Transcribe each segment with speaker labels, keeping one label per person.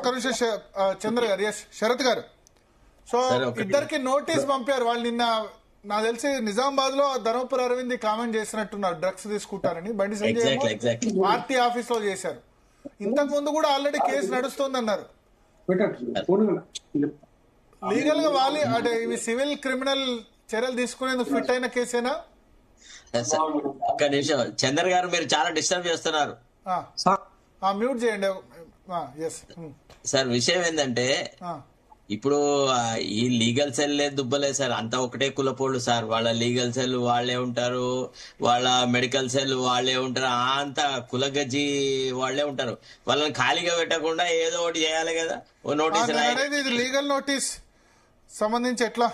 Speaker 1: ఒక నిమిషం చంద్ర గారు, ఎస్ శరత్ గారు. సో ఇద్దరికి నోటీస్ పంపారు వాళ్ళు నిన్న. నాకు తెలిసి నిజామాబాద్ లో ధర్మపురి అరవింద్ కామెంట్ చేసినట్టున్నారు డ్రగ్స్ తీసుకుంటారని. బండి సంజయ్ పార్టీ ఆఫీస్ లో చేశారు. ఇంతకు ముందు కూడా ఆల్రెడీ కేసు నడుస్తుంది అన్నారు. లీగల్ గా వాళ్ళు అంటే ఇవి సివిల్ క్రిమినల్ చర్యలు తీసుకునేందుకు ఫిట్ అయిన కేసేనా?
Speaker 2: ఒక్క నిమిషం చంద్ర గారు, మీరు చాలా డిస్టర్బ్ చేస్తున్నారు.
Speaker 1: మ్యూట్ చేయండి.
Speaker 2: సార్ విషయం ఏంటంటే ఇప్పుడు ఈ లీగల్ సెల్ దుబ్బలే సార్, అంతా ఒకటే కులపోళ్ళు సార్. వాళ్ళ లీగల్ సెల్ వాళ్లే ఉంటారు, వాళ్ళ మెడికల్ సెల్ వాళ్లే ఉంటారు, అంతా కులగజ్జి వాళ్లే ఉంటారు. వాళ్ళని ఖాళీగా పెట్టకుండా ఏదో ఒకటి చేయాలి కదా. ఓ నోటీస్
Speaker 1: ఇది లీగల్ నోటీస్ సంబంధించి ఎట్లా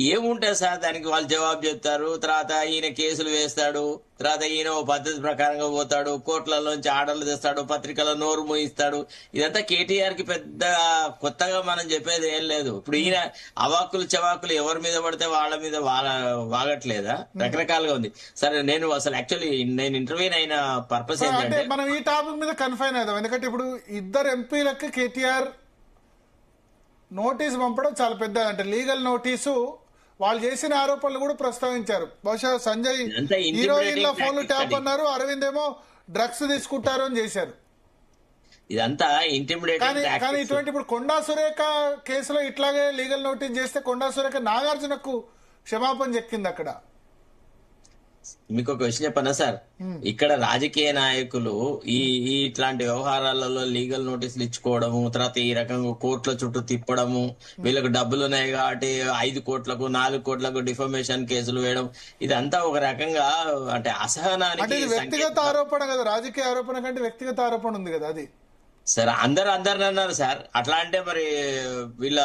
Speaker 2: ఏముంటుంది సార్, దానికి వాళ్ళు జవాబు చెప్తారు. తర్వాత ఈయన కేసులు వేస్తాడు, తర్వాత ఈయన ఓ పద్ధతి ప్రకారంగా పోతాడు, కోర్టులలోంచి ఆర్డర్లు తెస్తాడు, పత్రికల నోరు మూయిస్తాడు. ఇదంతా కేటీఆర్ కి పెద్ద కొత్తగా మనం చెప్పేది ఏం లేదు. ఇప్పుడు ఈయన అవాక్కులు చవాకులు ఎవరి మీద పడితే వాళ్ళ మీద వాగట్లేదా? రకరకాలుగా ఉంది. సరే, నేను అసలు యాక్చువల్లీ నేను ఇంటర్వ్యూ అయిన పర్పస్ ఏంటంటే
Speaker 1: మనం ఈ టాపిక్ మీద కన్ఫైన్ అవుదాం. ఎందుకంటే ఇప్పుడు ఇద్దరు ఎంపీలకు కేటీఆర్ నోటీసు పంపడం చాలా పెద్ద, అంటే లీగల్ నోటీసు. వాళ్ళు చేసిన ఆరోపణలు కూడా ప్రస్తావించారు. బహుశా సంజయ్ హీరోయిన్ల ఫోన్లు ట్యాప్ అన్నారు, అరవింద్ ఏమో డ్రగ్స్ తీసుకుంటారు అని చేశారు.
Speaker 2: ఇదంతా ఇంటిమిడేటింగ్.
Speaker 1: కానీ ఇటువంటి ఇప్పుడు కొండా సురేఖ కేసులో ఇట్లాగే లీగల్ నోటీస్ చేస్తే కొండా సురేఖ నాగార్జునకు క్షమాపణ చెక్కింది అక్కడ.
Speaker 2: మీకు ఒక విషయం చెప్పనా సార్, ఇక్కడ రాజకీయ నాయకులు ఈ ఇట్లాంటి వ్యవహారాలలో లీగల్ నోటీసులు ఇచ్చుకోవడము, తర్వాత ఈ రకంగా కోర్టుల చుట్టూ తిప్పడము, వీళ్ళకు డబ్బులు ఉన్నాయి కాబట్టి 5 కోట్లకు 4 కోట్లకు డిఫమేషన్ కేసులు వేయడం, ఇదంతా ఒక రకంగా అంటే అసహనానికి
Speaker 1: వ్యక్తిగత ఆరోపణ కదా. రాజకీయ ఆరోపణ కంటే వ్యక్తిగత ఆరోపణ ఉంది కదా అది.
Speaker 2: సార్ అందరు అన్నారు సార్. అట్లా అంటే మరి వీళ్ళ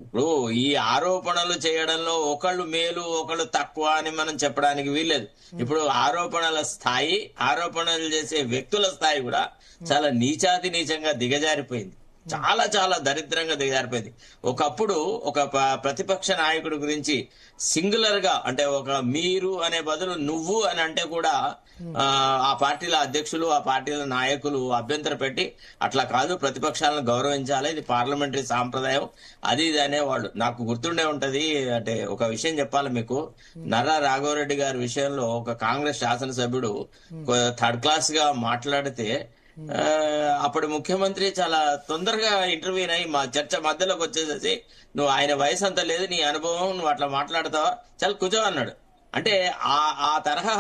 Speaker 2: ఇప్పుడు ఈ ఆరోపణలు చేయడంలో ఒకళ్ళు మేలు ఒకళ్ళు తక్కువ అని మనం చెప్పడానికి వీల్లేదు. ఇప్పుడు ఆరోపణల స్థాయి, ఆరోపణలు చేసే వ్యక్తుల స్థాయి కూడా చాలా నీచాతి నీచంగా దిగజారిపోయింది. చాలా చాలా దరిద్రంగా దిగజారిపోయింది. ఒకప్పుడు ఒక ప్రతిపక్ష నాయకుడి గురించి సింగులర్ గా అంటే ఒక మీరు అనే బదులు నువ్వు అని అంటే కూడా ఆ పార్టీల అధ్యక్షులు, ఆ పార్టీల నాయకులు అభ్యంతర పెట్టి అట్లా కాదు, ప్రతిపక్షాలను గౌరవించాలి, ఇది పార్లమెంటరీ సాంప్రదాయం, అది ఇది అనేవాళ్ళు. నాకు గుర్తుండే ఉంటది. అంటే ఒక విషయం చెప్పాలి మీకు, నర్రా రాఘవరెడ్డి గారి విషయంలో ఒక కాంగ్రెస్ శాసనసభ్యుడు థర్డ్ క్లాస్ గా మాట్లాడితే అప్పుడు ముఖ్యమంత్రి చాలా తొందరగా ఇంటర్వ్యూ అయ్యి మా చర్చ మధ్యలోకి వచ్చేసేసి, నువ్వు ఆయన వయసు అంత లేదు, నీ అనుభవం, నువ్వు అట్లా మాట్లాడతావా, చాలా కుజో అన్నాడు. అంటే ఆ తరహా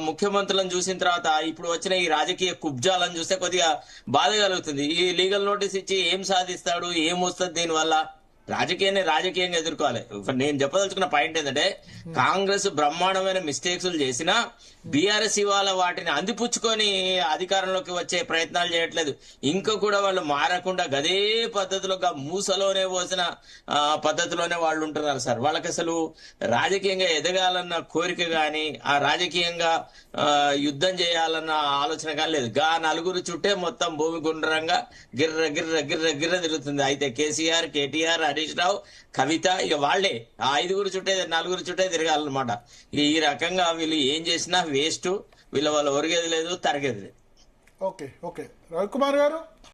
Speaker 2: ముఖ్యమంత్రులను చూసిన తర్వాత ఇప్పుడు వచ్చిన ఈ రాజకీయ కుబ్జాలను చూస్తే కొద్దిగా బాధ కలుగుతుంది. ఈ లీగల్ నోటీస్ ఇచ్చి ఏం సాధిస్తాడు, ఏం వస్తుంది దీనివల్ల? రాజకీయంగా ఎదుర్కోవాలి. నేను చెప్పదలుచుకున్న పాయింట్ ఏంటంటే, కాంగ్రెస్ బ్రహ్మాండమైన మిస్టేక్స్ చేసినా బీఆర్ఎస్ ఇవాళ వాటిని అందిపుచ్చుకొని అధికారంలోకి వచ్చే ప్రయత్నాలు చేయట్లేదు. ఇంకా కూడా వాళ్ళు మారకుండా గదే పద్ధతిలో మూసలోనే పోసిన పద్ధతిలోనే వాళ్ళు ఉంటున్నారు సార్. వాళ్ళకి అసలు రాజకీయంగా ఎదగాలన్న కోరిక గాని, ఆ రాజకీయంగా యుద్ధం చేయాలన్న ఆలోచన కానీ లేదు. నలుగురు చుట్టే మొత్తం భూమి గుండ్రంగా గిర్ర గిర్ర గిర్ర గిర్ర తిరుగుతుంది. అయితే కేసీఆర్, కేటీఆర్, హరీష్ రావు, కవిత, ఇక వాళ్లే 5 చుట్టే 4 చుట్టే తిరగాలన్నమాట. ఈ రకంగా వీళ్ళు ఏం చేసినా వేస్ట్. వీళ్ళ ఒరిగేది లేదు, తరగేది లేదు.
Speaker 1: ఓకే రవికుమార్ గారు.